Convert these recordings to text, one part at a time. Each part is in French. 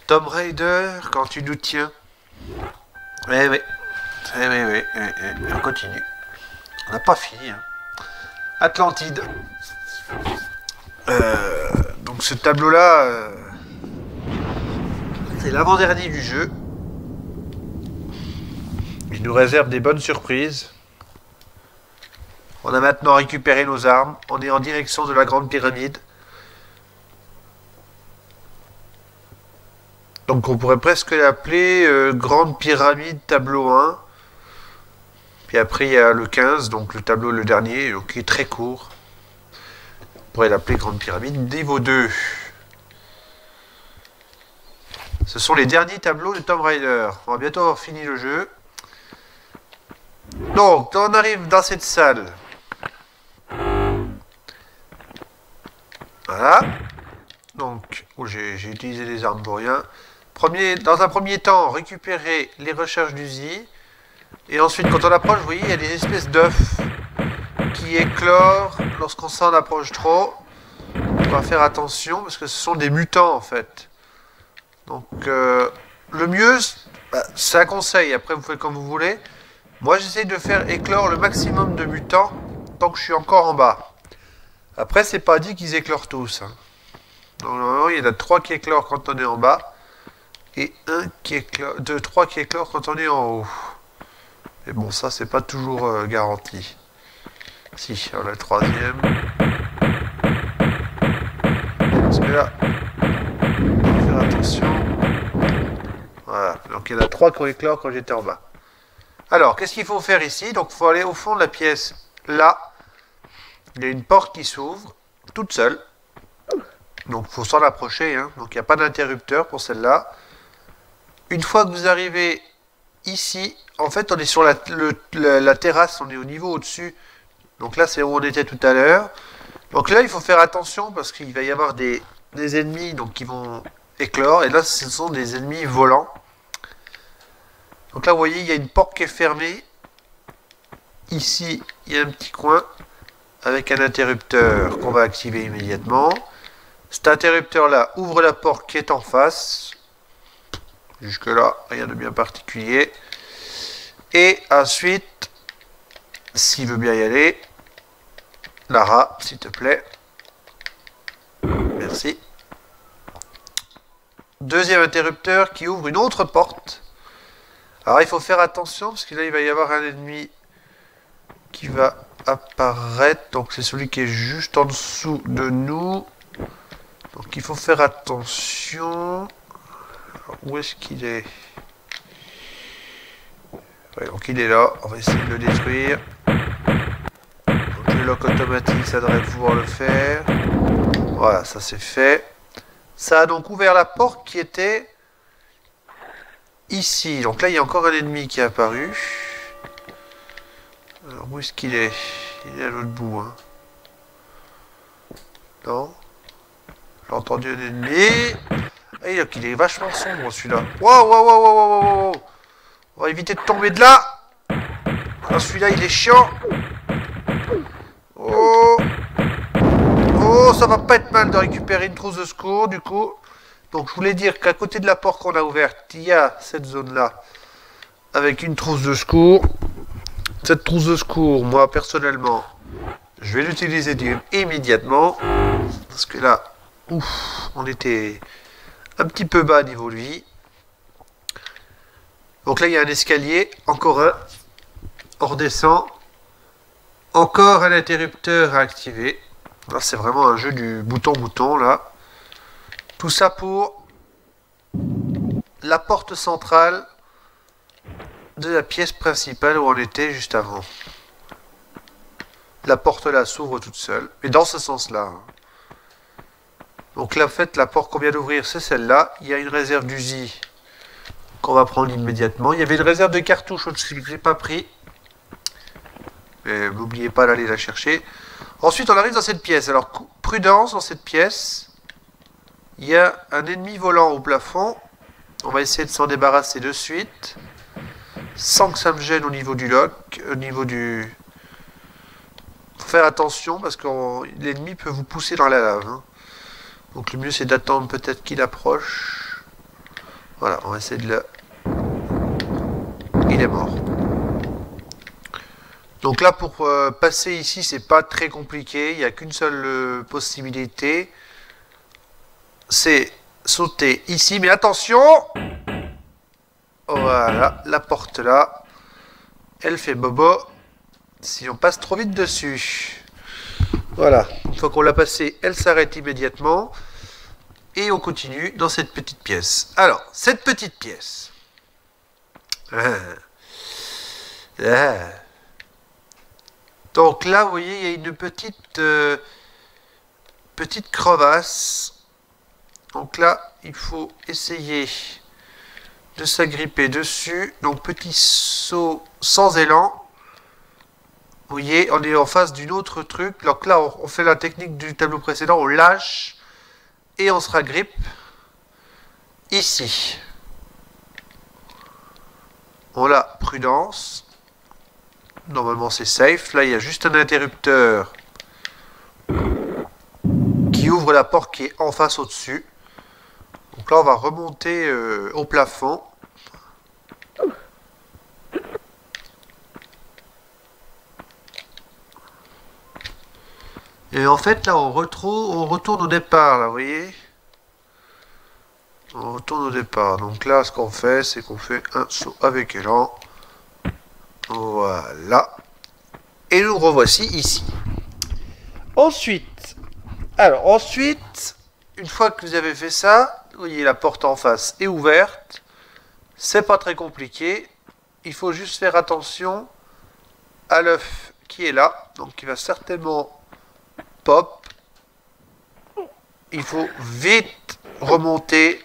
Tomb Raider, quand tu nous tiens. Eh oui. Eh oui, oui, oui, oui. On continue. On n'a pas fini. Hein. Atlantide. Donc ce tableau-là, c'est l'avant-dernier du jeu. Il nous réserve des bonnes surprises. On a maintenant récupéré nos armes. On est en direction de la Grande Pyramide. Donc on pourrait presque l'appeler Grande Pyramide tableau 1. Puis après il y a le 15, donc le tableau le dernier, donc qui est très court. On pourrait l'appeler Grande Pyramide niveau 2. Ce sont les derniers tableaux de Tomb Raider. On va bientôt avoir fini le jeu. Donc on arrive dans cette salle. Voilà. Donc, j'ai utilisé les armes pour rien. Dans un premier temps, récupérer les recharges d'usine. Et ensuite, quand on approche, vous voyez, il y a des espèces d'œufs qui éclorent lorsqu'on s'en approche trop. On va faire attention parce que ce sont des mutants en fait. Donc, le mieux, c'est un conseil. Après, vous faites comme vous voulez. Moi, j'essaye de faire éclore le maximum de mutants tant que je suis encore en bas. Après, c'est pas dit qu'ils éclorent tous. Hein. Donc, normalement, il y en a 3 qui éclorent quand on est en bas. Et 3 qui éclorent quand on est en haut. Mais bon, ça, c'est pas toujours garanti. Si, on a le 3e. Parce que là, faut faire attention. Voilà, donc il y en a 3 qui ont éclore quand j'étais en bas. Alors, qu'est-ce qu'il faut faire ici? Donc, il faut aller au fond de la pièce. Là, il y a une porte qui s'ouvre, toute seule. Donc, il faut s'en approcher. Hein. Donc, il n'y a pas d'interrupteur pour celle-là. Une fois que vous arrivez ici, en fait, on est sur la terrasse, on est au niveau au-dessus. Donc là, c'est où on était tout à l'heure. Donc là, il faut faire attention parce qu'il va y avoir des ennemis donc, qui vont éclore. Et là, ce sont des ennemis volants. Donc là, vous voyez, il y a une porte qui est fermée. Ici, il y a un petit coin avec un interrupteur qu'on va activer immédiatement. Cet interrupteur-là ouvre la porte qui est en face. Jusque-là, rien de bien particulier. Et ensuite, s'il veut bien y aller, Lara, s'il te plaît. Merci. Deuxième interrupteur qui ouvre une autre porte. Alors, il faut faire attention, parce que là, il va y avoir un ennemi qui va apparaître. Donc, c'est celui qui est juste en dessous de nous. Donc, il faut faire attention. Où est-ce qu'il est? Ouais, donc il est là, on va essayer de le détruire. Donc le lock automatique, ça devrait pouvoir le faire. Voilà, ça c'est fait. Ça a donc ouvert la porte qui était ici. Donc là, il y a encore un ennemi qui est apparu. Alors, où est-ce qu'il est? Il est à l'autre bout. Hein. Non? J'ai entendu un ennemi. Et donc, il est vachement sombre celui-là. Wow, wow, wow, wow, wow, wow. On va éviter de tomber de là. Ah, celui-là, il est chiant. Oh. Oh, ça va pas être mal de récupérer une trousse de secours, du coup. Donc, je voulais dire qu'à côté de la porte qu'on a ouverte, il y a cette zone-là. Avec une trousse de secours. Cette trousse de secours, moi, personnellement, je vais l'utiliser immédiatement. Parce que là, ouf, on était un petit peu bas niveau de vie. Donc là, il y a un escalier, encore un. On redescend. Encore un interrupteur à activer. Là, c'est vraiment un jeu du bouton-bouton, là. Tout ça pour la porte centrale de la pièce principale où on était juste avant. La porte là s'ouvre toute seule. Et dans ce sens-là. Hein. Donc là, en fait, la porte qu'on vient d'ouvrir, c'est celle-là. Il y a une réserve d'usine qu'on va prendre immédiatement. Il y avait une réserve de cartouches au-dessus que je n'ai pas pris. Mais n'oubliez pas d'aller la chercher. Ensuite, on arrive dans cette pièce. Alors, prudence dans cette pièce. Il y a un ennemi volant au plafond. On va essayer de s'en débarrasser de suite. Sans que ça me gêne au niveau du lock. Au niveau du... Faut faire attention parce que l'ennemi peut vous pousser dans la lave. Hein. Donc le mieux c'est d'attendre peut-être qu'il approche. Voilà, on va essayer de le... Il est mort. Donc là, pour passer ici, c'est pas très compliqué. Il n'y a qu'une seule possibilité. C'est sauter ici. Mais attention! Voilà, la porte là. Elle fait bobo. Si on passe trop vite dessus. Voilà, une fois qu'on l'a passée, elle s'arrête immédiatement. Et on continue dans cette petite pièce. Alors, cette petite pièce. Donc là, vous voyez, il y a une petite crevasse. Donc là, il faut essayer de s'agripper dessus. Donc petit saut sans élan. Vous voyez, on est en face d'une autre truc. Donc là, on fait la technique du tableau précédent. On lâche et on se ragrippe ici. Voilà, prudence. Normalement, c'est safe. Là, il y a juste un interrupteur qui ouvre la porte qui est en face au-dessus. Donc là, on va remonter au plafond. Et en fait, là, on retourne au départ, là, vous voyez? On retourne au départ. Donc là, ce qu'on fait, c'est qu'on fait un saut avec élan. Voilà. Et nous revoici ici. Ensuite, une fois que vous avez fait ça, vous voyez la porte en face est ouverte. C'est pas très compliqué. Il faut juste faire attention à l'œuf qui est là. Donc il va certainement pop. Il faut vite remonter.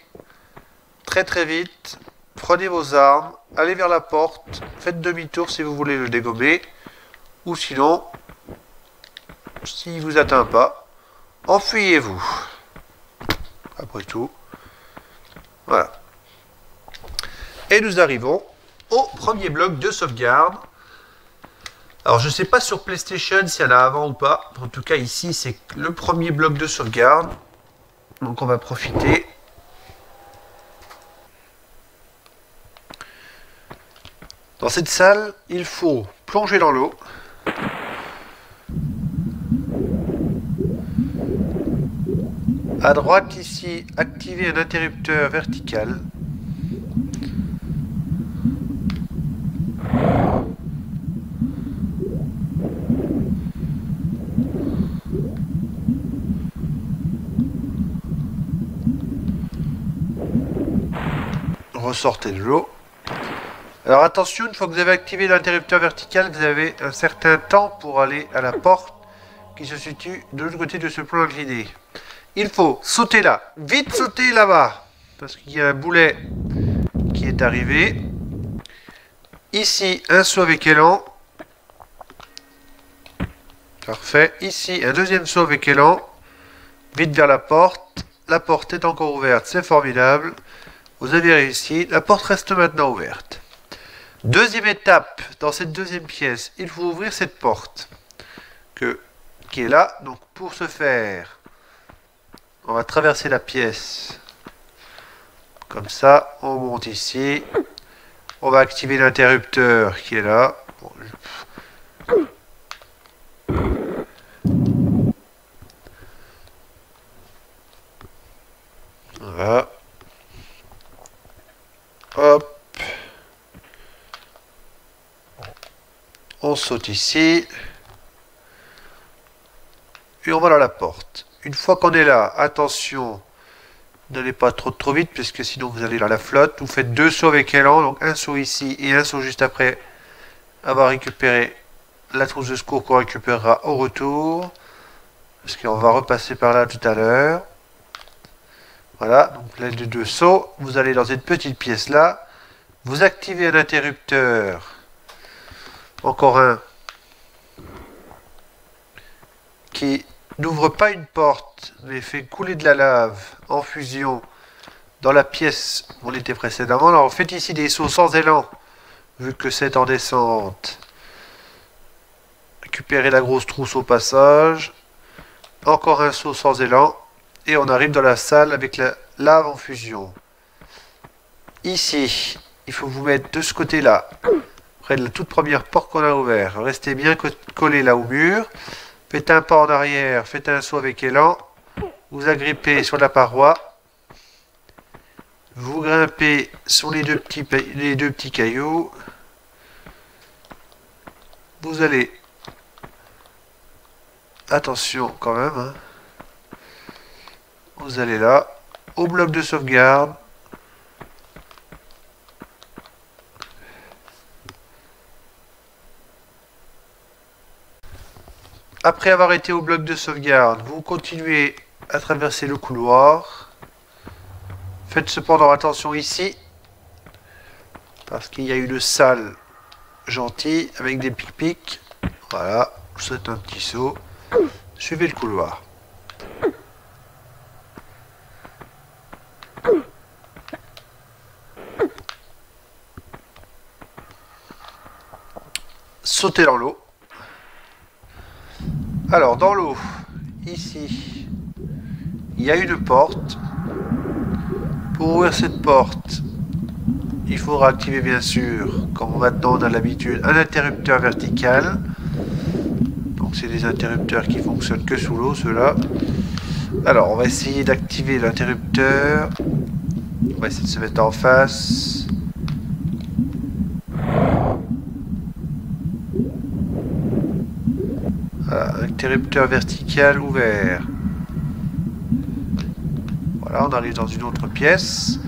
Très très vite. Prenez vos armes. Allez vers la porte. Faites demi-tour si vous voulez le dégommer. Ou sinon, s'il ne vous atteint pas, enfuyez-vous. Après tout. Voilà. Et nous arrivons au premier bloc de sauvegarde. Alors je ne sais pas sur PlayStation s'il y en a avant ou pas. En tout cas ici c'est le premier bloc de sauvegarde. Donc on va profiter. Dans cette salle, il faut plonger dans l'eau. À droite ici, activer un interrupteur vertical. Ressortez de l'eau. Alors attention, une fois que vous avez activé l'interrupteur vertical, vous avez un certain temps pour aller à la porte qui se situe de l'autre côté de ce plan incliné. Il faut sauter là, vite sauter là-bas, parce qu'il y a un boulet qui est arrivé. Ici, un saut avec élan. Parfait. Ici, un deuxième saut avec élan. Vite vers la porte. La porte est encore ouverte, c'est formidable. Vous avez réussi, la porte reste maintenant ouverte. Deuxième étape, dans cette deuxième pièce, il faut ouvrir cette porte qui est là. Donc pour ce faire, on va traverser la pièce. Comme ça, on monte ici. On va activer l'interrupteur qui est là. Bon, voilà. Hop. On saute ici. Et on va dans la porte. Une fois qu'on est là, attention, n'allez pas trop vite, parce que sinon vous allez dans la flotte. Vous faites deux sauts avec élan, donc un saut ici et un saut juste après avoir récupéré la trousse de secours qu'on récupérera au retour. Parce qu'on va repasser par là tout à l'heure. Voilà, donc là de deux sauts, vous allez dans cette petite pièce là, vous activez un interrupteur. Encore un qui n'ouvre pas une porte, mais fait couler de la lave en fusion dans la pièce où on était précédemment. Alors on fait ici des sauts sans élan, vu que c'est en descente. Récupérer la grosse trousse au passage. Encore un saut sans élan. Et on arrive dans la salle avec la lave en fusion. Ici, il faut vous mettre de ce côté-là, près de la toute première porte qu'on a ouverte. Restez bien collé là au mur. Faites un pas en arrière, faites un saut avec élan. Vous agrippez sur la paroi. Vous grimpez sur les deux petits cailloux. Vous allez... Attention quand même. Hein. Vous allez là, au bloc de sauvegarde. Après avoir été au bloc de sauvegarde, vous continuez à traverser le couloir. Faites cependant attention ici, parce qu'il y a une salle gentille avec des pic-pics. Voilà, c'est un petit saut. Suivez le couloir. Sautez dans l'eau. Alors, dans l'eau, ici, il y a une porte. Pour ouvrir cette porte, il faudra activer bien sûr, comme maintenant on a l'habitude, un interrupteur vertical. Donc c'est des interrupteurs qui fonctionnent que sous l'eau, ceux-là. Alors, on va essayer d'activer l'interrupteur. On va essayer de se mettre en face. Voilà, interrupteur vertical ouvert. Voilà, on arrive dans une autre pièce.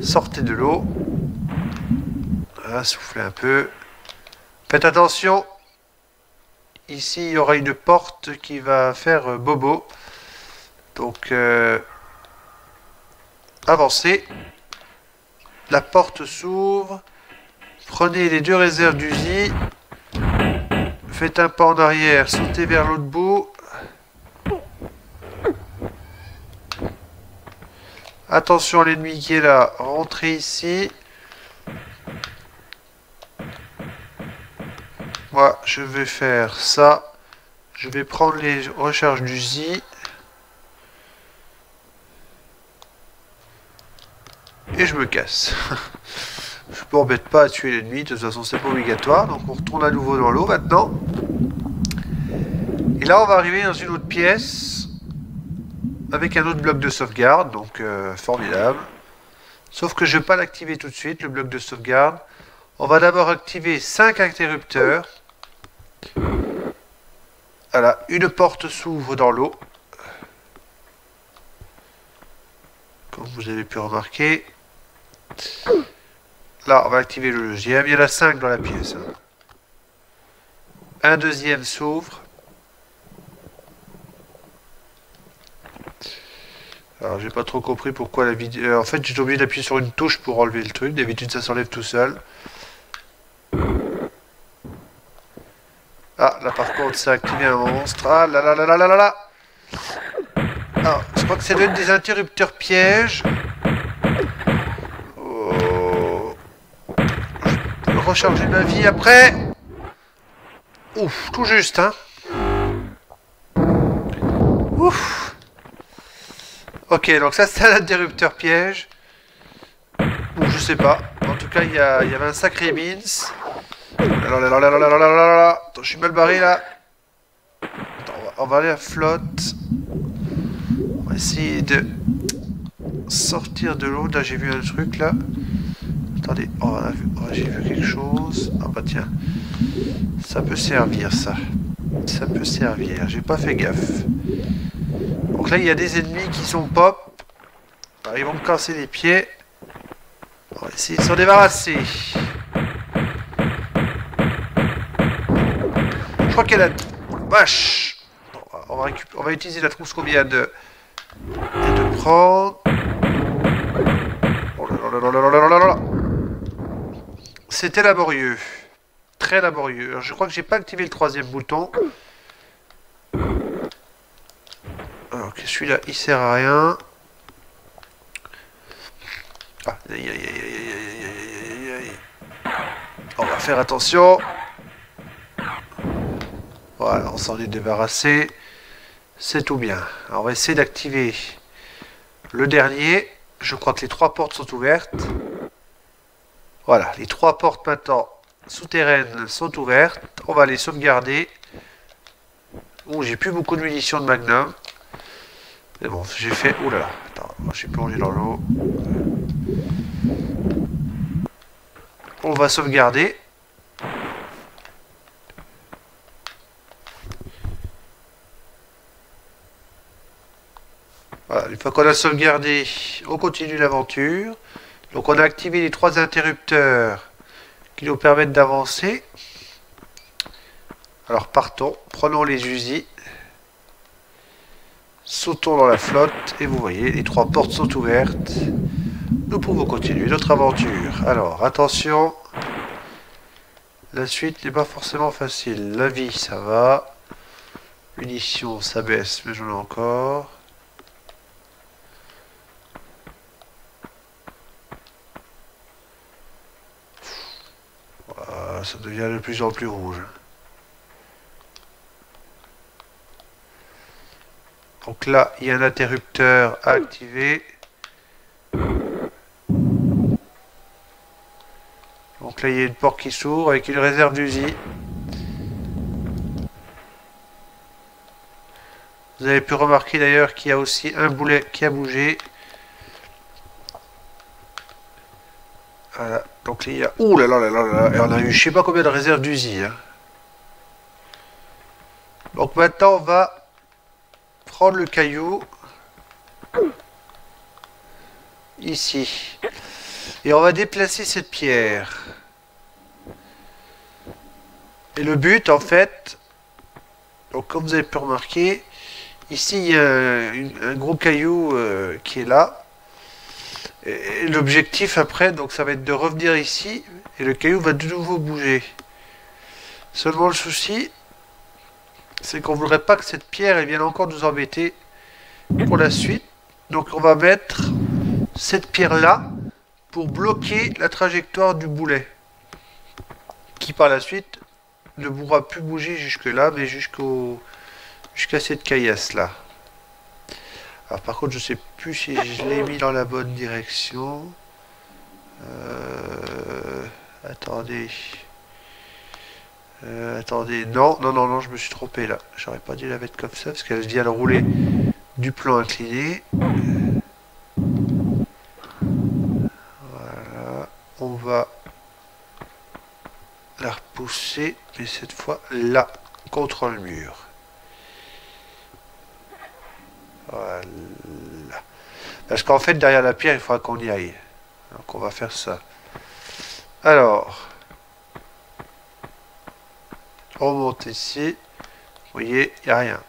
Sortez de l'eau. Voilà, soufflez un peu. Faites attention. Ici, il y aura une porte qui va faire bobo. Donc, avancez. La porte s'ouvre. Prenez les deux réserves d'usine. Faites un pas en arrière. Sautez vers l'autre bout. Attention à l'ennemi qui est là. Rentrez ici. Moi, je vais faire ça. Je vais prendre les recharges d'usine. Et je me casse. Je ne m'embête pas à tuer l'ennemi. De toute façon, c'est pas obligatoire. Donc, on retourne à nouveau dans l'eau maintenant. Et là, on va arriver dans une autre pièce. Avec un autre bloc de sauvegarde, donc formidable. Sauf que je ne vais pas l'activer tout de suite, le bloc de sauvegarde. On va d'abord activer 5 interrupteurs. Voilà, une porte s'ouvre dans l'eau. Comme vous avez pu remarquer. Là, on va activer le deuxième. Il y en a 5 dans la pièce. Un deuxième s'ouvre. Alors j'ai pas trop compris pourquoi la vidéo... En fait j'ai obligé d'appuyer sur une touche pour enlever le truc. D'habitude ça s'enlève tout seul. Ah là par contre ça a activé un monstre. Ah là là là là là là là. Alors je crois que ça doit être des interrupteurs pièges. Oh. Je peux recharger ma vie après. Ouf, tout juste hein. Ouf. Ok, donc ça c'est un interrupteur piège. Ou je sais pas. En tout cas, il y avait un sacré beans. Attends, je suis mal barré là. Attends, on va aller à flotte. On va essayer de sortir de l'eau. Là, j'ai vu un truc là. Attendez, j'ai vu quelque chose. Ah bah tiens. Ça peut servir ça. Ça peut servir. J'ai pas fait gaffe. Donc là, il y a des ennemis qui sont pop. Alors, ils vont me casser les pieds. On va essayer de s'en débarrasser. Je crois qu'elle a... Vache. On va utiliser la trousse qu'on vient de prendre. Oh là là là là là là là là. C'était laborieux. Très laborieux. Alors, je crois que j'ai pas activé le troisième bouton. Alors que celui-là, il sert à rien. Ah, aïe, aïe, aïe, aïe, aïe, aïe, aïe. On va faire attention. Voilà, on s'en est débarrassé. C'est tout bien. Alors, on va essayer d'activer le dernier. Je crois que les 3 portes sont ouvertes. Voilà, les 3 portes maintenant souterraines sont ouvertes. On va les sauvegarder. Bon, j'ai plus beaucoup de munitions de Magnum. Mais bon, j'ai fait... Ouh là là, attends, j'ai plongé dans l'eau. On va sauvegarder. Voilà, une fois qu'on a sauvegardé, on continue l'aventure. Donc on a activé les 3 interrupteurs qui nous permettent d'avancer. Alors partons, prenons les usines, sautons dans la flotte et vous voyez, les 3 portes sont ouvertes. Nous pouvons continuer notre aventure. Alors attention, la suite n'est pas forcément facile. La vie, ça va. Munitions, ça baisse, mais j'en ai encore. Voilà, ça devient de plus en plus rouge. Donc là, il y a un interrupteur à activer. Donc là, il y a une porte qui s'ouvre avec une réserve d'usine. Vous avez pu remarquer d'ailleurs qu'il y a aussi un boulet qui a bougé. Voilà, donc là, il y a... Ouh là là là là là, et on a eu je sais pas combien de réserves d'usine. Hein. Donc maintenant, on va prendre le caillou. Ici. Et on va déplacer cette pierre. Et le but, en fait, donc comme vous avez pu remarquer, ici il y a un gros caillou qui est là. Et l'objectif après, donc ça va être de revenir ici, et le caillou va de nouveau bouger. Seulement le souci, c'est qu'on ne voudrait pas que cette pierre elle vienne encore nous embêter pour la suite. Donc on va mettre cette pierre là pour bloquer la trajectoire du boulet, qui par la suite ne pourra plus bouger jusque là, mais jusqu'à cette caillasse là. Alors par contre je sais plus si je l'ai mis dans la bonne direction. Attendez. Attendez, non, non, non, non, je me suis trompé là. J'aurais pas dû la mettre comme ça parce qu'elle vient de rouler du plan incliné. Voilà, on va la repousser, mais cette fois là, contre le mur. Voilà. Parce qu'en fait, derrière la pierre, il faudra qu'on y aille. Donc on va faire ça. Alors, on monte ici. Vous voyez, il n'y a rien.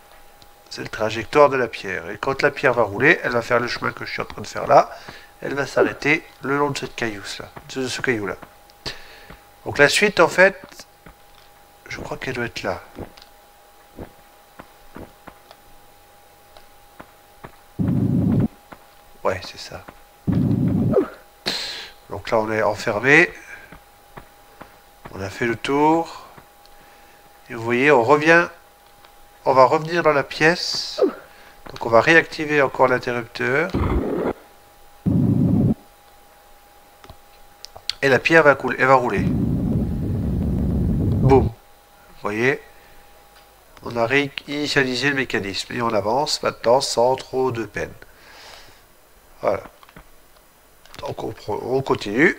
C'est le trajectoire de la pierre. Et quand la pierre va rouler, elle va faire le chemin que je suis en train de faire là. Elle va s'arrêter le long de cette caillou-là. De ce caillou-là. Donc la suite, en fait, je crois qu'elle doit être là. Ouais, c'est ça. Donc là, on est enfermé. On a fait le tour. Et vous voyez, on revient. On va revenir dans la pièce. Donc on va réactiver encore l'interrupteur. Et la pierre va couler, elle va rouler. Boum. Vous voyez, on a réinitialisé le mécanisme. Et on avance maintenant sans trop de peine. Voilà. Donc on continue.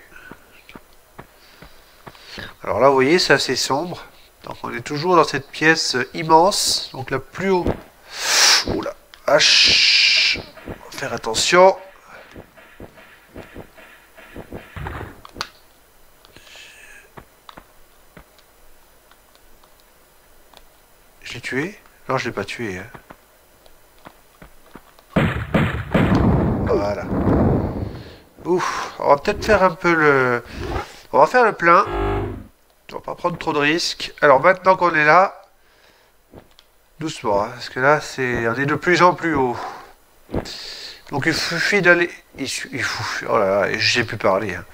Alors là, vous voyez, c'est assez sombre. Donc on est toujours dans cette pièce immense. Donc la plus haut. Oula. H. Faire attention. Je l'ai tué? Non, je l'ai pas tué. Hein. Voilà. Ouf. On va peut-être faire un peu le... On va faire le plein. On va pas prendre trop de risques. Alors maintenant qu'on est là, doucement, hein, parce que là, on est de plus en plus haut. Donc il suffit d'aller... Oh là là, j'ai pu parler. Hein.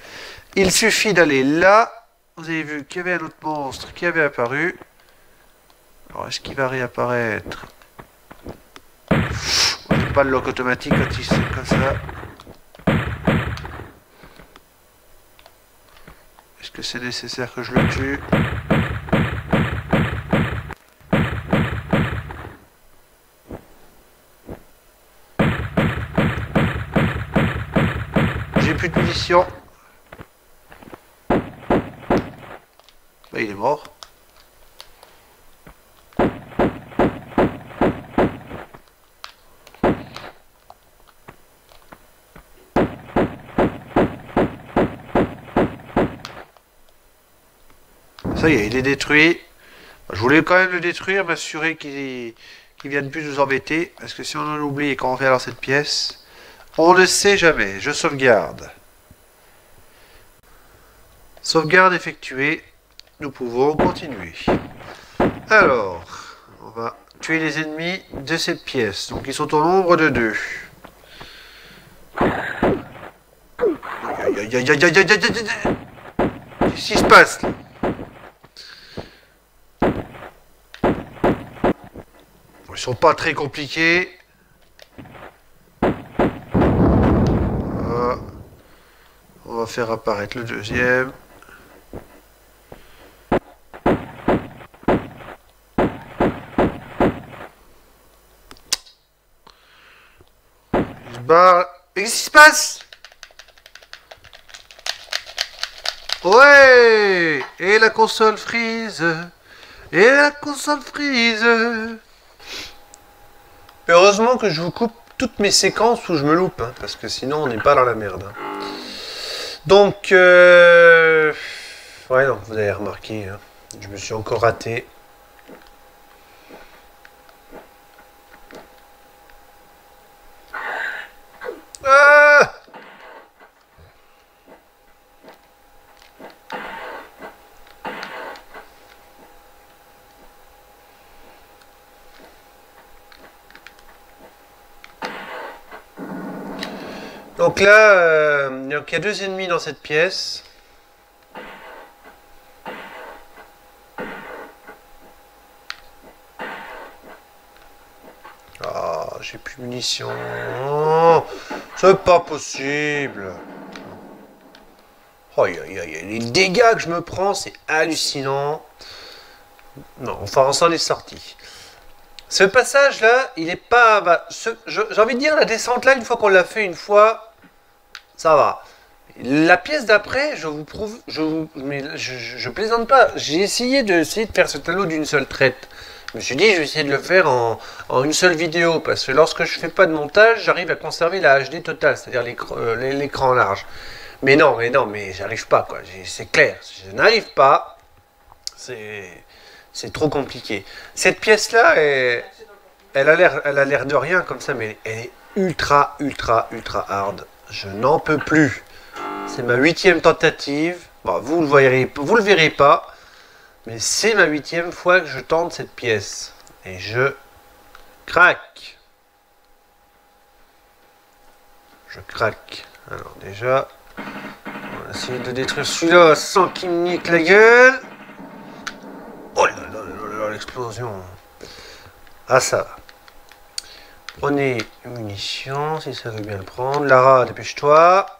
Il suffit d'aller là. Vous avez vu qu'il y avait un autre monstre qui avait apparu. Alors est-ce qu'il va réapparaître? C'est pas le lock automatique quand il c'est comme ça. que c'est nécessaire que je le tue. J'ai plus de munitions. Bah, il est mort. Ça y est, il est détruit. Je voulais quand même le détruire, m'assurer qu'il vienne plus nous embêter. Parce que si on en oublie et qu'on revient dans cette pièce, on ne sait jamais. Je sauvegarde. Sauvegarde effectuée. Nous pouvons continuer. Alors, on va tuer les ennemis de cette pièce. Donc ils sont au nombre de 2. Aïe, aïe, aïe, aïe, aïe, aïe, aïe, aïe. Qu'est-ce qui se passe là? Ils sont pas très compliqués. Voilà. On va faire apparaître le deuxième. Il se barre. Mais qu'est-ce qui se passe? Ouais. Et la console freeze. Et la console freeze. Heureusement que je vous coupe toutes mes séquences où je me loupe, hein, parce que sinon on n'est pas dans la merde. Hein. Donc, ouais, non, vous avez remarqué, hein, je me suis encore raté. Ah! Donc là, il y a 2 ennemis dans cette pièce. Ah, j'ai plus de munitions. Oh, c'est pas possible. Oh, les dégâts que je me prends, c'est hallucinant. Non, enfin, on s'en est sorti. Ce passage-là, il est pas... Bah, j'ai envie de dire, la descente là, une fois qu'on l'a fait une fois... Ça va. La pièce d'après, je vous prouve, je plaisante pas. J'ai essayé de faire ce tableau d'une seule traite. Je me suis dit, je vais essayer de le faire en une seule vidéo, parce que lorsque je fais pas de montage, j'arrive à conserver la HD totale, c'est-à-dire l'écran large. Mais mais j'arrive pas, quoi. C'est clair, je n'arrive pas. C'est trop compliqué. Cette pièce-là, elle a l'air de rien comme ça, mais elle est ultra hard. Je n'en peux plus. C'est ma 8e tentative. Bon, vous le verrez pas. Mais c'est ma 8e fois que je tente cette pièce. Et je craque. Je craque. Alors déjà, on va essayer de détruire celui-là sans qu'il me nique la gueule. Oh là là là là, l'explosion. Ah, ça va. Prenez une munition, si ça veut bien le prendre. Lara, dépêche-toi.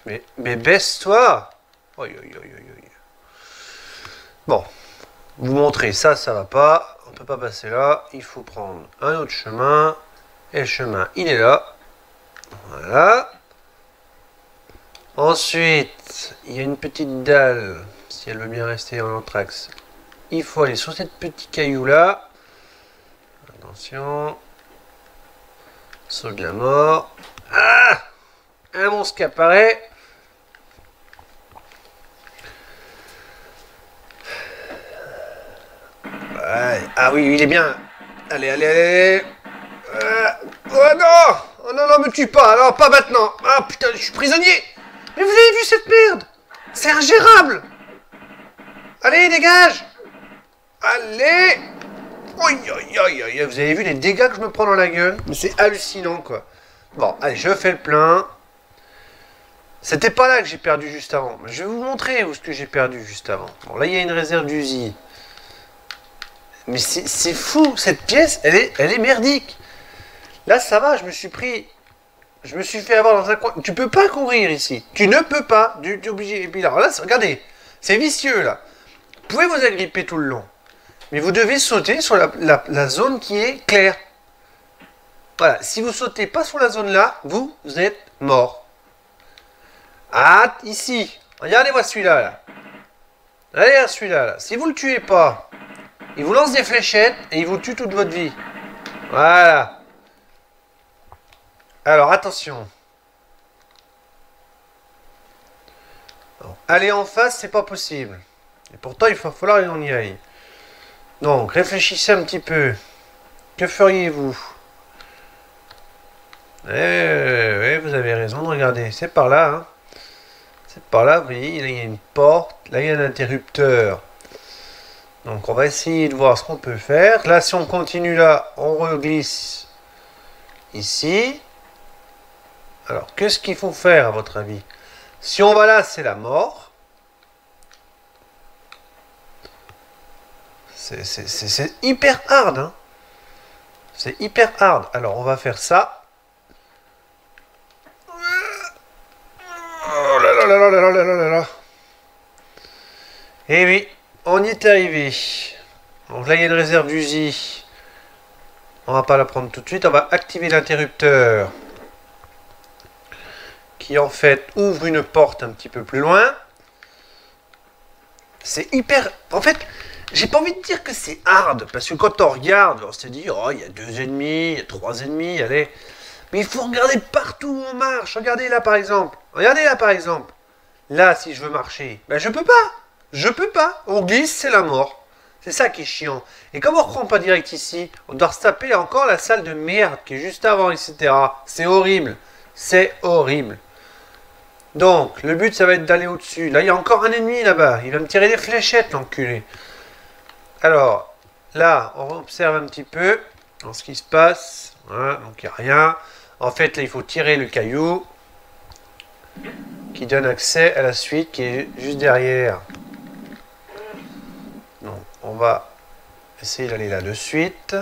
Mais baisse-toi. Bon, vous montrez ça, ça va pas. On peut pas passer là. Il faut prendre un autre chemin. Et le chemin, il est là. Voilà. Ensuite, il y a une petite dalle. Si elle veut bien rester en anthrax, il faut aller sur cette petite caillou là. Attention. Saut de la mort. Ah! Un monstre qui apparaît. Ouais. Ah oui, il est bien. Allez. Oh non! Oh non, me tue pas. Alors, pas maintenant. Ah putain, je suis prisonnier. Mais vous avez vu cette merde? C'est ingérable. Allez, dégage. Allez. Vous avez vu les dégâts que je me prends dans la gueule? Mais c'est hallucinant, quoi. Bon, allez, je fais le plein. C'était pas là que j'ai perdu juste avant. Je vais vous montrer où ce que j'ai perdu juste avant. Bon, là, il y a une réserve d'usine. Mais c'est fou, cette pièce, elle est merdique. Là, ça va, je me suis pris Je me suis fait avoir dans un coin. Tu peux pas courir ici. Tu ne peux pas. Tu es obligé. Et puis là, regardez. C'est vicieux, là. Vous pouvez vous agripper tout le long. Mais vous devez sauter sur la zone qui est claire. Voilà. Si vous sautez pas sur la zone là, vous êtes mort. Ah, ici. Regardez-moi celui-là, là. Allez, celui-là, là. Si vous le tuez pas, il vous lance des fléchettes et il vous tue toute votre vie. Voilà. Alors, attention. Alors, aller en face, c'est pas possible. Et pourtant, il va falloir qu'on y aille. Donc, réfléchissez un petit peu. Que feriez-vous? Oui, vous avez raison de regarder. C'est par là, hein. C'est par là, vous voyez, là, il y a une porte. Là, il y a un interrupteur. Donc, on va essayer de voir ce qu'on peut faire. Là, si on continue là, on reglisse ici. Alors, qu'est-ce qu'il faut faire, à votre avis? Si on va là, c'est la mort. C'est hyper hard, hein. C'est hyper hard. Alors, on va faire ça. Oh là là là là là là là là. Et oui, on y est arrivé. Donc là, il y a une réserve d'usi. On va pas la prendre tout de suite. On va activer l'interrupteur. Qui en fait ouvre une porte un petit peu plus loin. C'est hyper... En fait, j'ai pas envie de dire que c'est hard, parce que quand on regarde, on se dit, oh, il y a 2 ennemis, il y a 3 ennemis, allez. Mais il faut regarder partout où on marche. Regardez là par exemple. Regardez là par exemple. Là, si je veux marcher, ben je peux pas. Je peux pas. On glisse, c'est la mort. C'est ça qui est chiant. Et comme on reprend pas direct ici, on doit se taper encore la salle de merde qui est juste avant, etc. C'est horrible. C'est horrible. Donc, le but, ça va être d'aller au-dessus. Là, il y a encore un ennemi là-bas. Il va me tirer des fléchettes, l'enculé. Alors, là, on observe un petit peu dans ce qui se passe. Voilà, donc il n'y a rien. En fait, là, il faut tirer le caillou qui donne accès à la suite qui est juste derrière. Donc, on va essayer d'aller là de suite.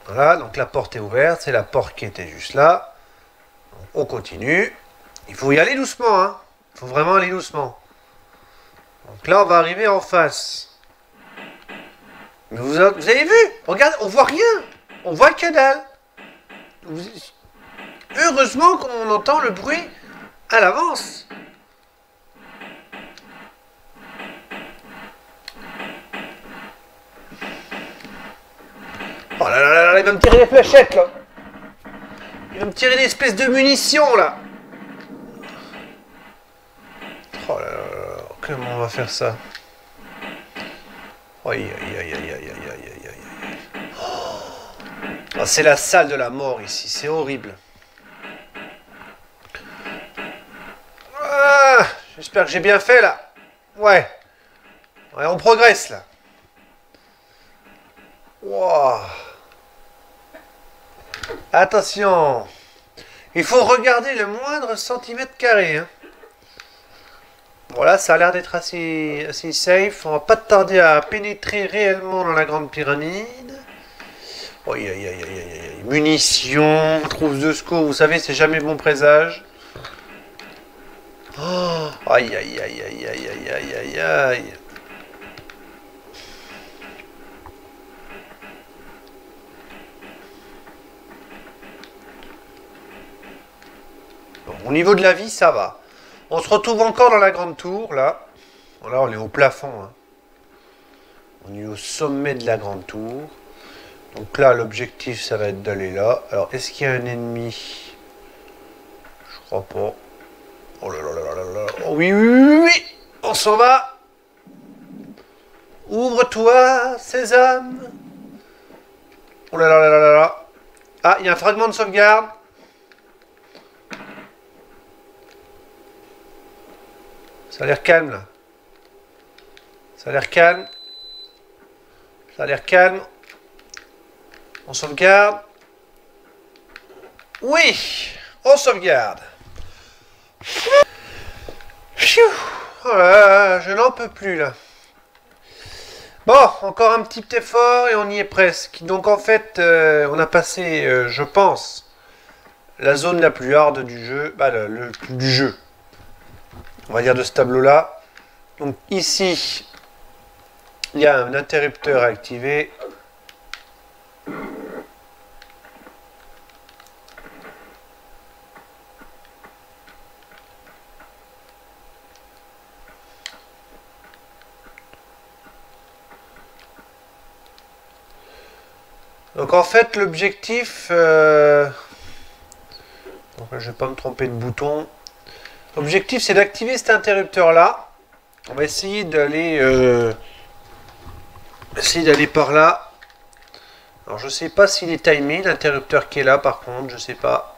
Voilà, donc la porte est ouverte. C'est la porte qui était juste là. On continue. Il faut y aller doucement, hein. Il faut vraiment aller doucement. Donc là, on va arriver en face. Mais vous avez vu? Regarde, on voit rien. On voit que dalle. Heureusement qu'on entend le bruit à l'avance. Oh là là là là, il va me tirer des fléchettes, là. Il va me tirer des espèces de munitions, là. Oh là là là, comment on va faire ça? Aïe, aïe, aïe, aïe, aïe, aïe, aïe, aïe. Oh, c'est la salle de la mort, ici. C'est horrible. Ah, j'espère que j'ai bien fait, là. Ouais. Ouais, on progresse, là. Wow. Attention. Il faut regarder le moindre centimètre carré, hein. Voilà, ça a l'air d'être assez safe. On va pas tarder à pénétrer réellement dans la grande pyramide. Aïe, aïe, aïe, aïe, aïe. Munitions, trousse de secours, vous savez, c'est jamais bon présage. Oh, aïe, aïe, aïe, aïe, aïe, aïe, aïe, aïe, aïe. Bon, au niveau de la vie, ça va. On se retrouve encore dans la grande tour, là. Là, on est au plafond, hein. On est au sommet de la grande tour. Donc là, l'objectif, ça va être d'aller là. Alors, est-ce qu'il y a un ennemi? Je crois pas. Oh là là là là là. Oh oui, oui, oui, oui. On s'en va. Ouvre-toi, sésame. Oh là là là là là. Ah, il y a un fragment de sauvegarde. Ça a l'air calme, là. Ça a l'air calme. Ça a l'air calme. On sauvegarde. Oui, on sauvegarde. Pfiou. Oh là, je n'en peux plus, là. Bon, encore un petit effort et on y est presque. Donc en fait, on a passé, je pense, la zone la plus hard du jeu, bah, du jeu, on va dire de ce tableau-là. Donc ici, il y a un interrupteur à activer. Donc en fait, l'objectif... donc là, je ne vais pas me tromper de bouton. L'objectif, c'est d'activer cet interrupteur-là. On va essayer d'aller par là. Alors je sais pas s'il est timé, l'interrupteur qui est là par contre, je sais pas.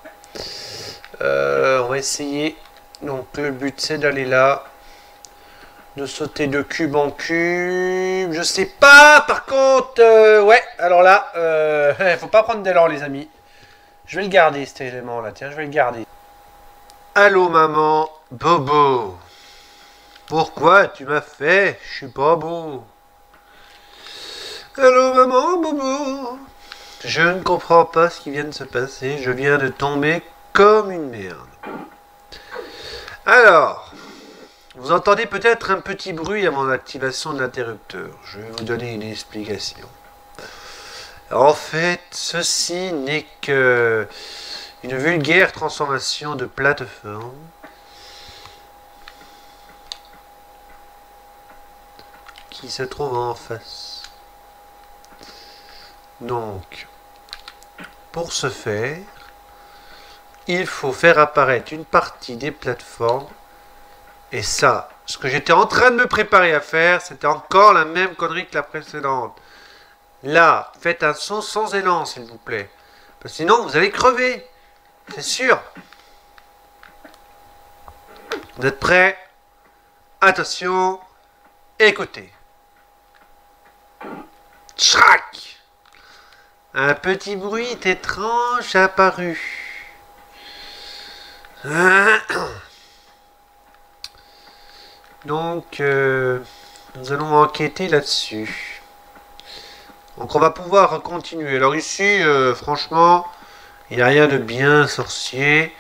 On va essayer. Donc le but c'est d'aller là. De sauter de cube en cube. Je sais pas par contre. Ouais, alors là, faut pas prendre d'élan les amis. Je vais le garder cet élément là, tiens, je vais le garder. Allô maman, Bobo. Pourquoi tu m'as fait? Je suis pas beau. Allô maman, Bobo. Je ne comprends pas ce qui vient de se passer. Je viens de tomber comme une merde. Alors, vous entendez peut-être un petit bruit à mon activation de l'interrupteur. Je vais vous donner une explication. En fait, ceci n'est que une vulgaire transformation de plateforme qui se trouve en face. Donc, pour ce faire, il faut faire apparaître une partie des plateformes. Et ça, ce que j'étais en train de me préparer à faire, c'était encore la même connerie que la précédente. Là, faites un saut sans élan, s'il vous plaît. Parce que sinon, vous allez crever. C'est sûr. Vous êtes prêts? Attention. Écoutez. Tchac! Un petit bruit étrange apparut. Donc, nous allons enquêter là-dessus. Donc, on va pouvoir continuer. Alors ici, franchement, il n'y a rien de bien sorcier.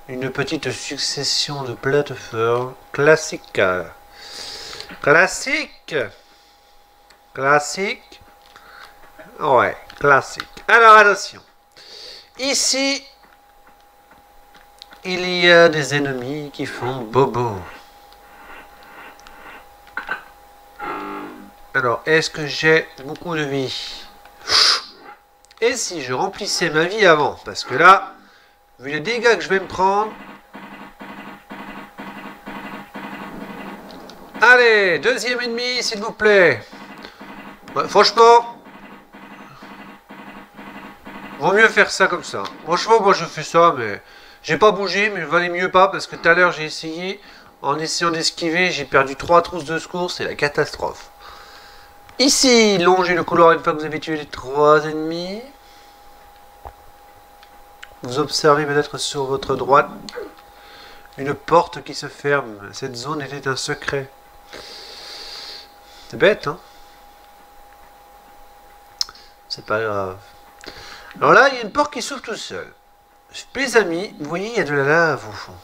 Une petite succession de plateformes classiques. Classique. Classique. Ouais, classique. Alors, attention. Ici, il y a des ennemis qui font bobo. Alors, est-ce que j'ai beaucoup de vie? Et si je remplissais ma vie avant? Parce que là, vu les dégâts que je vais me prendre... Allez, deuxième ennemi, s'il vous plaît. Ouais, franchement... vaut mieux faire ça comme ça. Franchement, moi je fais ça, mais... j'ai pas bougé, mais il valait mieux pas, parce que tout à l'heure j'ai essayé... en essayant d'esquiver, j'ai perdu 3 trousses de secours, c'est la catastrophe. Ici, longez le couloir une fois que vous avez tué les 3 ennemis. Vous observez peut-être sur votre droite une porte qui se ferme. Cette zone était un secret. C'est bête, hein? C'est pas grave. Alors là, il y a une porte qui s'ouvre tout seul. Les amis, vous voyez, il y a de la lave au fond.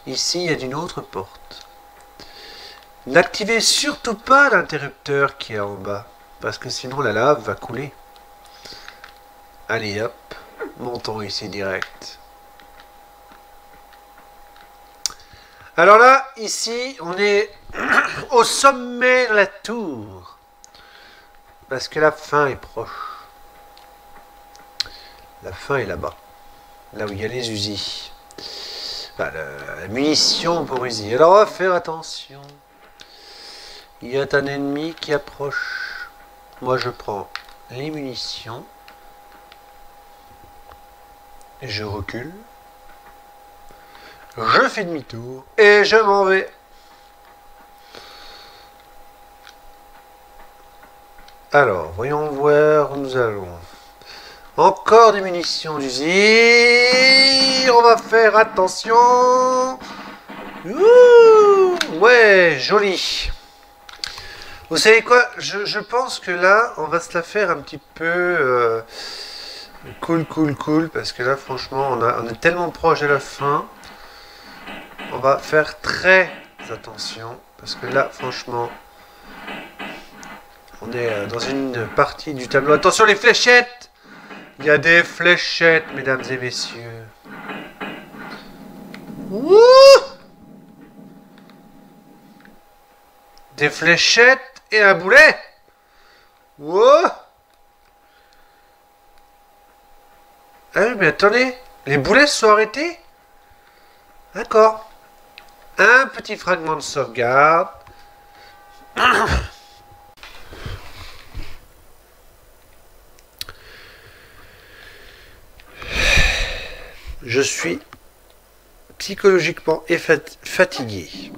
Ici, il y a une autre porte. N'activez surtout pas l'interrupteur qui est en bas, parce que sinon la lave va couler. Allez hop, montons ici direct. Alors là, ici, on est au sommet de la tour, parce que la fin est proche. La fin est là-bas, là où il y a les usines. Enfin, la munition pour usiner. Alors on va faire attention. Il y a un ennemi qui approche. Moi je prends les munitions. Je recule. Je fais demi-tour. Et je m'en vais. Alors, voyons voir où nous allons. Encore des munitions d'usine. On va faire attention. Ouh, ouais, joli. Vous savez quoi? Je pense que là, on va se la faire un petit peu cool, parce que là, franchement, on est tellement proche de la fin. On va faire très attention, parce que là, franchement, on est dans une partie du tableau. Attention les fléchettes! Il y a des fléchettes, mesdames et messieurs. Wouh! Des fléchettes et un boulet. Wouh! Ah oui, mais attendez, les boulets sont arrêtés? D'accord. Un petit fragment de sauvegarde. Je suis psychologiquement fatigué.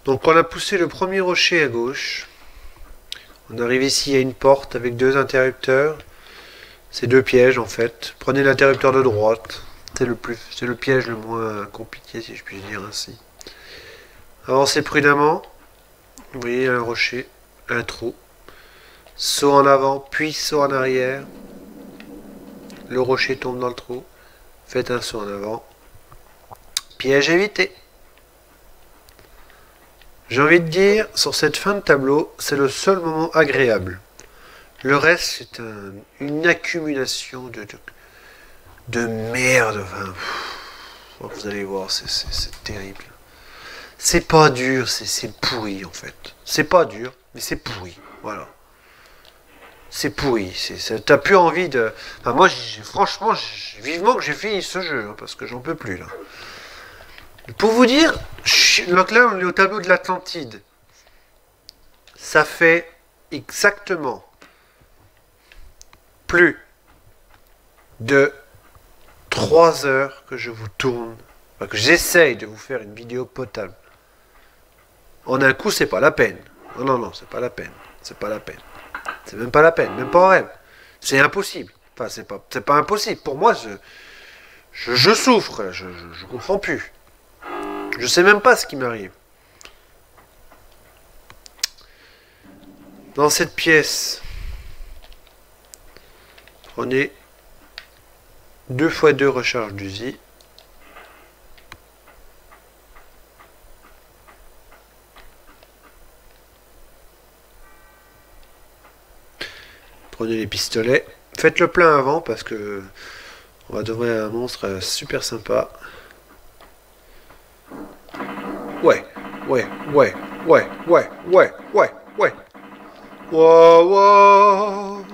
Donc on a poussé le premier rocher à gauche. On arrive ici à une porte avec deux interrupteurs. C'est deux pièges en fait. Prenez l'interrupteur de droite. C'est le piège le moins compliqué si je puis dire ainsi. Avancez prudemment. Vous voyez un rocher, un trou. Saut en avant, puis saut en arrière. Le rocher tombe dans le trou. Faites un saut en avant. Piège évité. J'ai envie de dire, sur cette fin de tableau, c'est le seul moment agréable. Le reste, c'est une accumulation de merde. Enfin, vous allez voir, c'est terrible. C'est pas dur, c'est pourri en fait. C'est pas dur, mais c'est pourri. Voilà. C'est pourri. T'as plus envie de... Enfin, moi, franchement, vivement que j'ai fini ce jeu, hein, parce que j'en peux plus là. Pour vous dire, donc là on est au tableau de l'Atlantide. Ça fait exactement plus de 3 heures que je vous tourne, enfin, que j'essaye de vous faire une vidéo potable. En un coup, c'est pas la peine. Non, c'est pas la peine. C'est pas la peine. C'est même pas la peine, même pas en rêve. C'est impossible. Enfin, c'est pas impossible. Pour moi, je souffre, je comprends plus. Je sais même pas ce qui m'arrive. Dans cette pièce, prenez 2 x 2 recharge d'USI. Prenez les pistolets. Faites le plein avant parce que on va trouver un monstre super sympa. Ouais. Wow.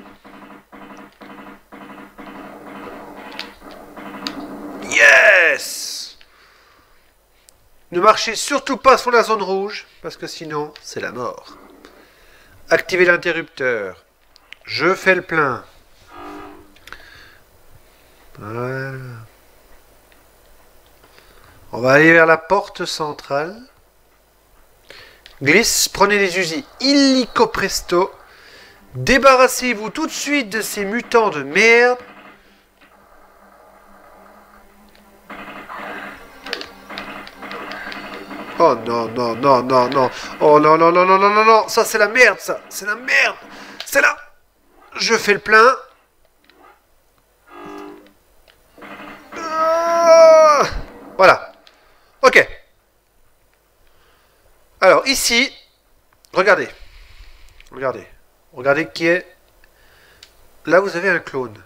Yes! Ne marchez surtout pas sur la zone rouge, parce que sinon, c'est la mort. Activez l'interrupteur. Je fais le plein. Voilà. On va aller vers la porte centrale. Glisse, prenez les usines illico presto. Débarrassez-vous tout de suite de ces mutants de merde. Oh non. Oh non. Ça, c'est la merde, ça. C'est la merde. C'est là. Je fais le plein. Voilà. Ok. Alors, ici, regardez qui est... Là, vous avez un clone.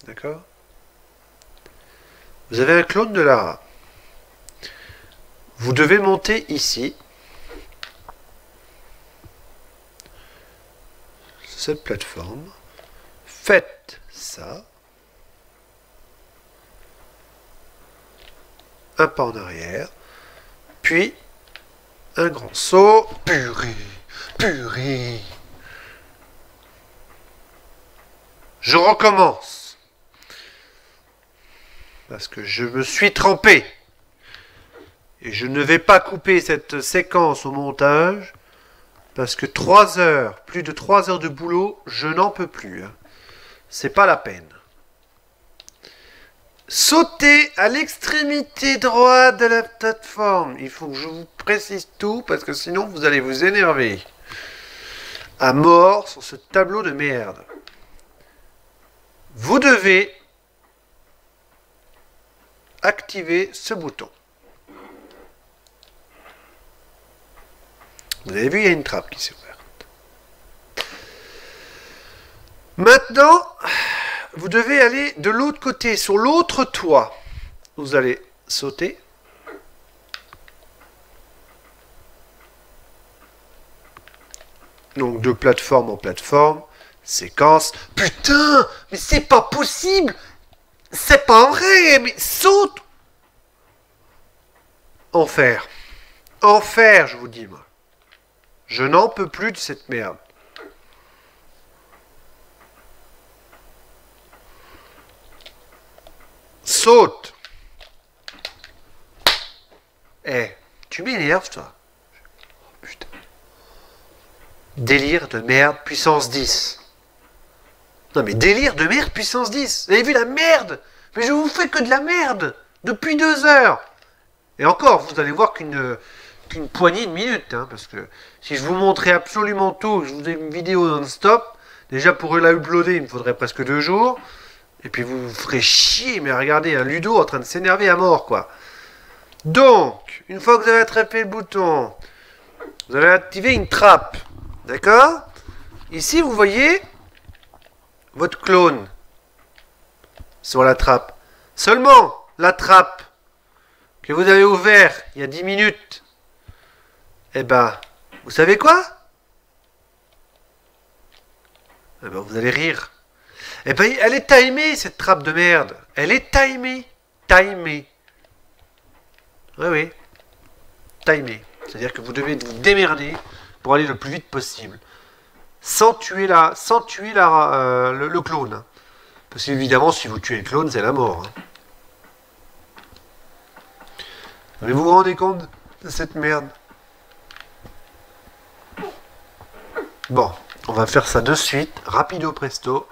D'accord? Vous avez un clone de Lara. Vous devez monter ici. Cette plateforme. Faites ça. Un pas en arrière. Puis, un grand saut. Purée. Je recommence. Parce que je me suis trompé. Et je ne vais pas couper cette séquence au montage. Parce que 3 heures, plus de 3 heures de boulot, je n'en peux plus. Hein. C'est pas la peine. Sautez à l'extrémité droite de la plateforme. Il faut que je vous précise tout parce que sinon vous allez vous énerver. À mort sur ce tableau de merde. Vous devez activer ce bouton. Vous avez vu, il y a une trappe qui s'est ouverte. Maintenant, vous devez aller de l'autre côté, sur l'autre toit. Vous allez sauter. Donc de plateforme en plateforme. Séquence. Putain, mais c'est pas possible. C'est pas vrai, mais saute. Enfer. Enfer, je vous dis, moi. Je n'en peux plus de cette merde. Saute. Eh, tu m'énerves, toi. Putain. Délire de merde, puissance 10. Non mais délire de merde, puissance 10. Vous avez vu la merde? Mais je vous fais que de la merde. Depuis 2 heures. Et encore, vous allez voir qu'une poignée de minutes. Hein, parce que si je vous montrais absolument tout, je vous faisais une vidéo non-stop, déjà pour la uploader, il me faudrait presque 2 jours. Et puis vous vous ferez chier, mais regardez un Ludo en train de s'énerver à mort, quoi. Donc, une fois que vous avez attrapé le bouton, vous allez activer une trappe. D'accord? Ici, vous voyez votre clone sur la trappe. Seulement la trappe que vous avez ouverte il y a 10 minutes, eh ben, vous savez quoi? Eh ben, vous allez rire. Eh ben, elle est timée, cette trappe de merde. Elle est timée. Timée. Oui, oui. Timée. C'est-à-dire que vous devez vous démerder pour aller le plus vite possible. Sans tuer le clone. Parce qu'évidemment, si vous tuez le clone, c'est la mort. Hein. Mais vous vous rendez compte de cette merde? Bon, on va faire ça de suite, rapido presto.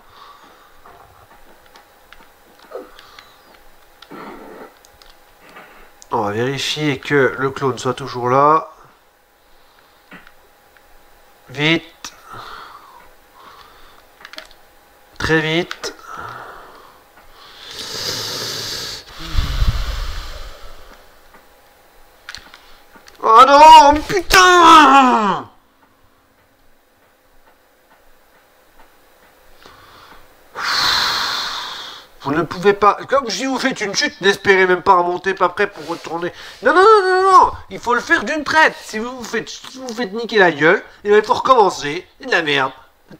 On va vérifier que le clone soit toujours là. Vite. Très vite. Oh non, putain! Vous ne pouvez pas, comme si vous faites une chute, n'espérez même pas remonter, pas prêt pour retourner. Non, non, non, non, non, il faut le faire d'une traite. Si vous vous faites niquer la gueule, il faut recommencer. C'est de la merde.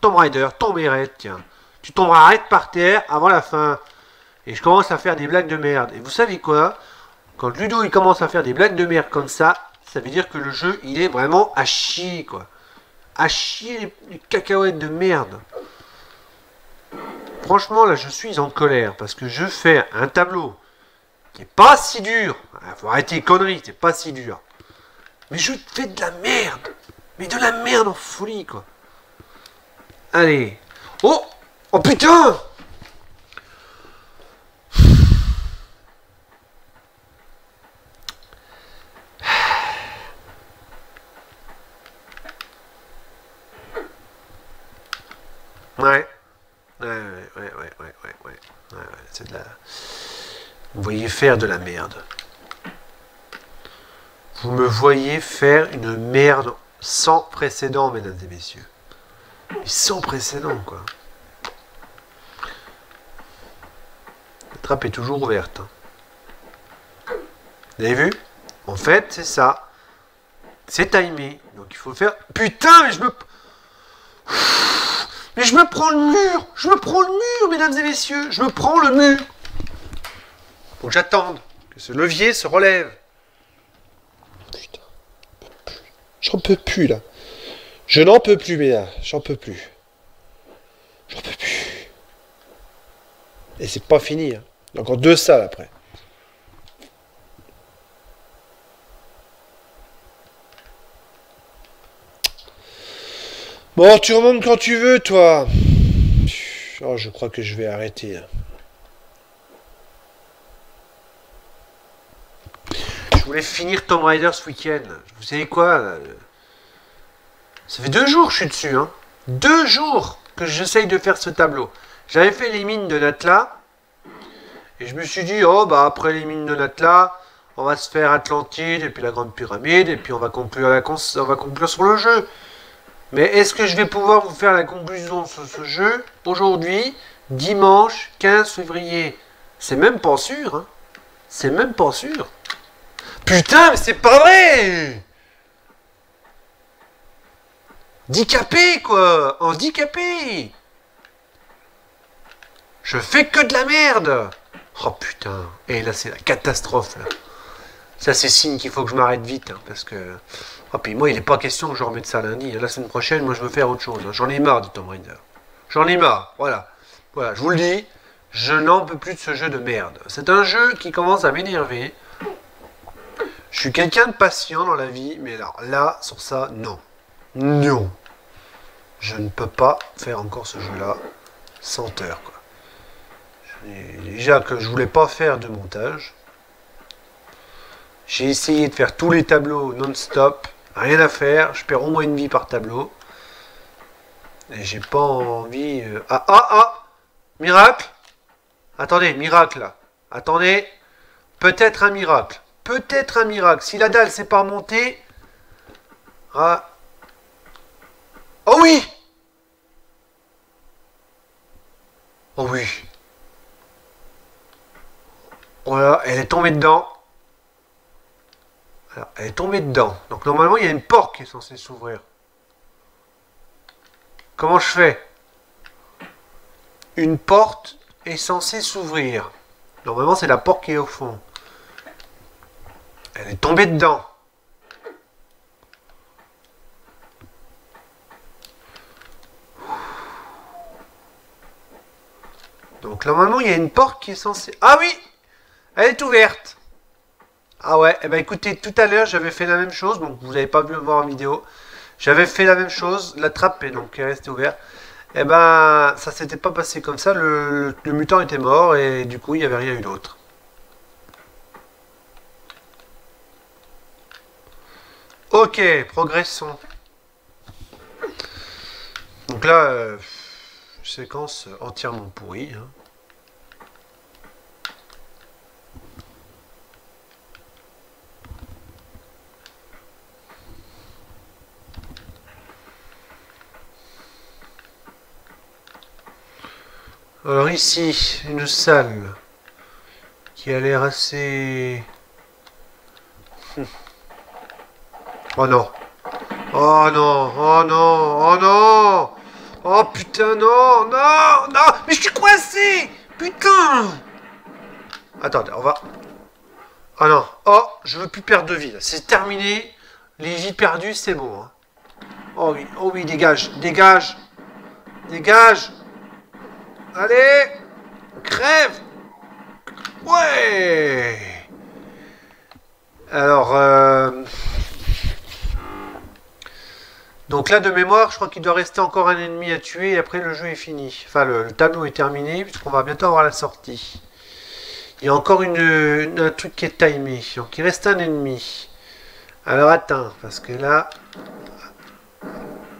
Tomb Raider, tomber raide, tiens. Tu tomberas raide par terre avant la fin. Et je commence à faire des blagues de merde. Et vous savez quoi? Quand Ludo il commence à faire des blagues de merde comme ça veut dire que le jeu il est vraiment à chier, quoi. À chier les cacahuètes de merde. Franchement, là, je suis en colère parce que je fais un tableau qui est pas si dur. Faut arrêter les conneries, c'est pas si dur. Mais je fais de la merde. Mais de la merde en folie, quoi. Allez. Oh! Oh putain! Ouais. Ouais, c'est de la... Vous voyez faire de la merde. Vous me voyez faire une merde sans précédent, mesdames et messieurs. Et sans précédent, quoi. La trappe est toujours ouverte. Hein. Vous avez vu? En fait, c'est ça. C'est timé. Donc il faut faire... Putain, mais je me... Mais je me prends le mur! Je me prends le mur, mesdames et messieurs! Je me prends le mur! Faut que j'attende que ce levier se relève. Putain. J'en peux plus, là. Je n'en peux plus, mais là, j'en peux plus. J'en peux plus. Et c'est pas fini, hein. Il y a encore 2 salles après. Bon, tu remontes quand tu veux, toi. Oh, je crois que je vais arrêter. Je voulais finir Tomb Raider ce week-end. Vous savez quoi? Ça fait 2 jours que je suis dessus. Hein. 2 jours que j'essaye de faire ce tableau. J'avais fait les mines de Natla. Et je me suis dit, oh, bah après les mines de Natla, on va se faire Atlantide et puis la Grande Pyramide. Et puis on va conclure, on va conclure sur le jeu. Mais est-ce que je vais pouvoir vous faire la conclusion sur ce jeu aujourd'hui, dimanche 15 février? C'est même pas sûr. Hein. C'est même pas sûr. Putain, mais c'est pas vrai! Handicapé, quoi! Handicapé! Je fais que de la merde! Oh putain! Et là, c'est la catastrophe, là. Ça, c'est signe qu'il faut que je m'arrête vite, hein, parce que... Oh, puis moi, il n'est pas question que je remette ça lundi. La semaine prochaine, moi, je veux faire autre chose. Hein. J'en ai marre de Tomb Raider. J'en ai marre, voilà. Voilà, je vous le dis, je n'en peux plus de ce jeu de merde. C'est un jeu qui commence à m'énerver. Je suis quelqu'un de patient dans la vie, mais alors là, sur ça, non. Non. Je ne peux pas faire encore ce jeu-là 100 heures, quoi. Déjà que je voulais pas faire de montage. J'ai essayé de faire tous les tableaux non-stop. Rien à faire. Je perds au moins une vie par tableau. Et j'ai pas envie... Miracle. Attendez, miracle, là. Attendez. Peut-être un miracle. Peut-être un miracle. Si la dalle s'est pas remontée... Ah. Oh oui! Oh oui. Voilà, elle est tombée dedans. Alors, elle est tombée dedans. Donc normalement, il y a une porte qui est censée s'ouvrir. Comment je fais? Une porte est censée s'ouvrir. Normalement, c'est la porte qui est au fond. Elle est tombée dedans. Donc normalement, il y a une porte qui est censée... Ah oui! Elle est ouverte. Ah ouais, eh ben écoutez, tout à l'heure, j'avais fait la même chose. Donc vous n'avez pas pu me voir en vidéo. J'avais fait la même chose. La trappe est donc restée ouverte. Eh ben, ça s'était pas passé comme ça. Le mutant était mort et du coup, il n'y avait rien eu d'autre. Ok, progressons. Donc là, séquence entièrement pourrie. Hein. Alors ici, une salle qui a l'air assez... Oh non. Oh non, oh non, oh non. Oh putain, non, non, non. Mais je suis coincé. Putain. Attendez, on va... Oh non, oh, je veux plus perdre de vie. C'est terminé. Les vies perdues, c'est bon. Hein. Oh oui, dégage, dégage. Dégage. Allez. Crève. Ouais. Alors, donc là, de mémoire, je crois qu'il doit rester encore un ennemi à tuer et après le jeu est fini. Enfin, le tableau est terminé puisqu'on va bientôt avoir la sortie. Il y a encore un truc qui est timé. Donc il reste un ennemi. Alors attends, parce que là...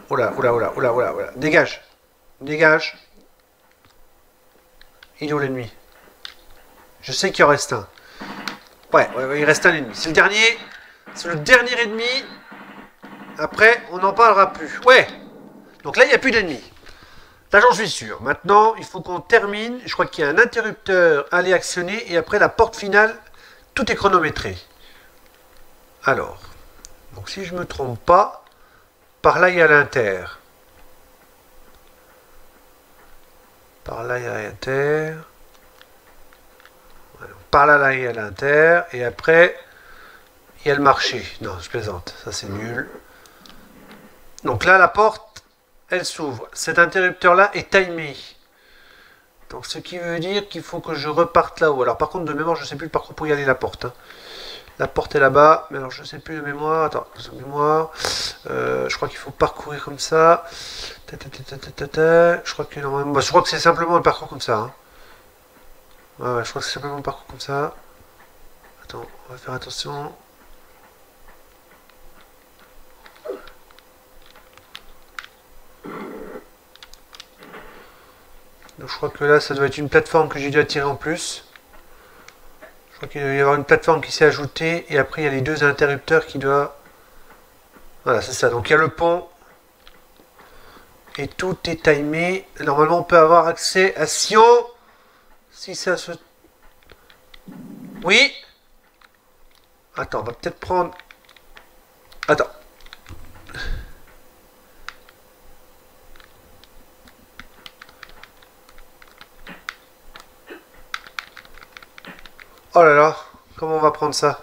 Oula. Dégage. Dégage. Il est où l'ennemi? Je sais qu'il en reste un. Ouais, il reste un ennemi. C'est le dernier. C'est le dernier ennemi. Après, on n'en parlera plus. Ouais. Donc là, il n'y a plus d'ennemis. Là, j'en suis sûr. Maintenant, il faut qu'on termine. Je crois qu'il y a un interrupteur à aller actionner. Et après, la porte finale, tout est chronométré. Alors. Donc, si je ne me trompe pas, par là, il y a l'inter. Par là, il y a l'inter. Par là, il y a l'inter. Et après, il y a le marché. Non, je plaisante. Ça, c'est nul. Donc là, la porte, elle s'ouvre. Cet interrupteur-là est timé. Donc, ce qui veut dire qu'il faut que je reparte là-haut. Alors, par contre, de mémoire, je ne sais plus le parcours pour y aller la porte. Hein. La porte est là-bas, mais alors je sais plus de mémoire. Attends, de mémoire. Je crois qu'il faut parcourir comme ça. Je crois que normalement, bah, je crois que c'est simplement le parcours comme ça. Hein. Ouais, je crois que c'est simplement le parcours comme ça. Attends, on va faire attention. Donc je crois que là, ça doit être une plateforme que j'ai dû attirer en plus. Je crois qu'il doit y avoir une plateforme qui s'est ajoutée. Et après, il y a les deux interrupteurs qui doivent... Voilà, c'est ça. Donc il y a le pont. Et tout est timé. Normalement, on peut avoir accès à Sion. Si ça se... Oui. Attends, on va peut-être prendre... Attends. Oh là là. Comment on va prendre ça?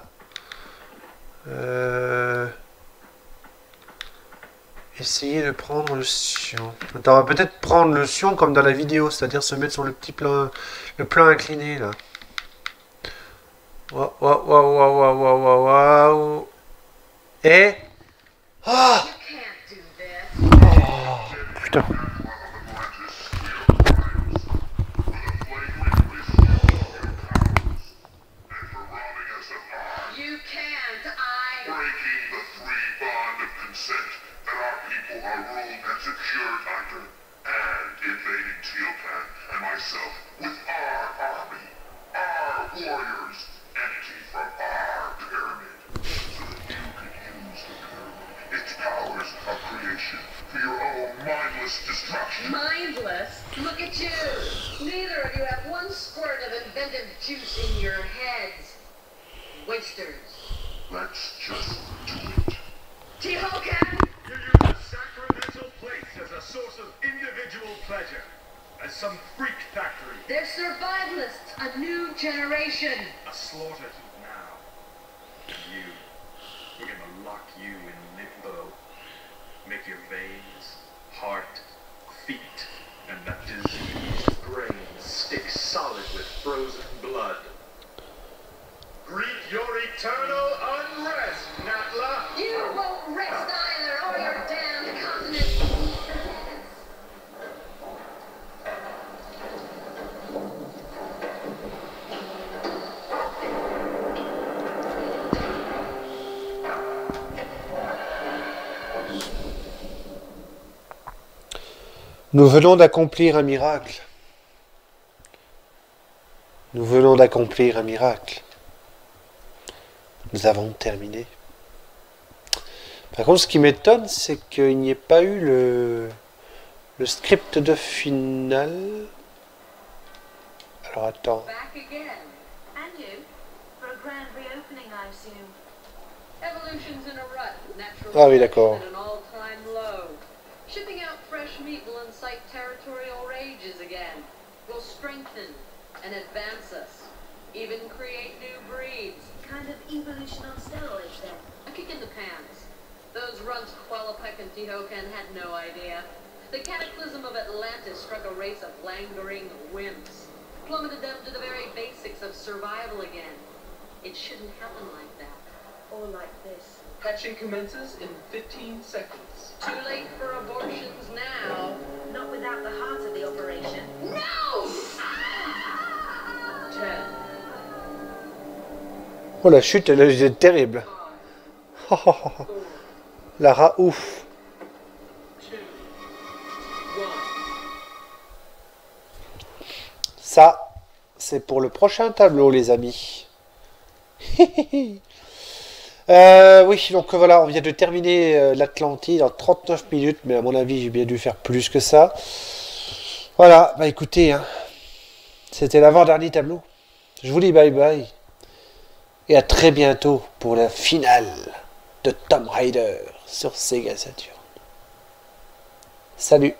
Essayer de prendre le Sion. Attends, on va peut-être prendre le Sion comme dans la vidéo, c'est-à-dire se mettre sur le petit plan, le plan incliné là. Waouh, waouh, waouh, waouh, waouh, waouh, waouh. Et... Oh, oh putain. Mindless? Look at you! Neither of you have one squirt of inventive juice in your heads. Wasters. Let's just do it. T-Hocan! You use a sacramental place as a source of individual pleasure. As some freak factory. They're survivalists, a new generation. A slaughter heap now. And you. We're gonna lock you in limbo. Make your veins, heart, feet, and that diseased brain stick solid with frozen blood. Greet your eternal unrest, Natla! You won't rest either, or your damned continent. Nous venons d'accomplir un miracle. Nous venons d'accomplir un miracle. Nous avons terminé. Par contre, ce qui m'étonne, c'est qu'il n'y ait pas eu le script de finale. Alors attends. Back again. And you? For a grand reopening, I assume. Evolution's in a rut. Natural Ah oui, d'accord. selection at an all-time low. Shipping out fresh meat will incite territorial rages again. Will strengthen and advance us. Even create new breeds. Kind of evolution on steroids, then. A kick in the pants. Those runts Qualopec and T-Hocan had no idea. The cataclysm of Atlantis struck a race of languoring wimps. Plummeted them to the very basics of survival again. It shouldn't happen like that. Or like this. Hatching commences in 15 seconds. Too late for abortions now. Not without the heart of the operation. No! 10, Oh la chute, elle est terrible. Lara, ouf. 2, 1. Ça, c'est pour le prochain tableau, les amis. Oui, donc voilà, on vient de terminer l'Atlantide en 39 minutes, mais à mon avis, j'ai bien dû faire plus que ça. Voilà, bah écoutez, hein, c'était l'avant-dernier tableau. Je vous dis bye bye. Et à très bientôt pour la finale de Tomb Raider sur Sega Saturn. Salut!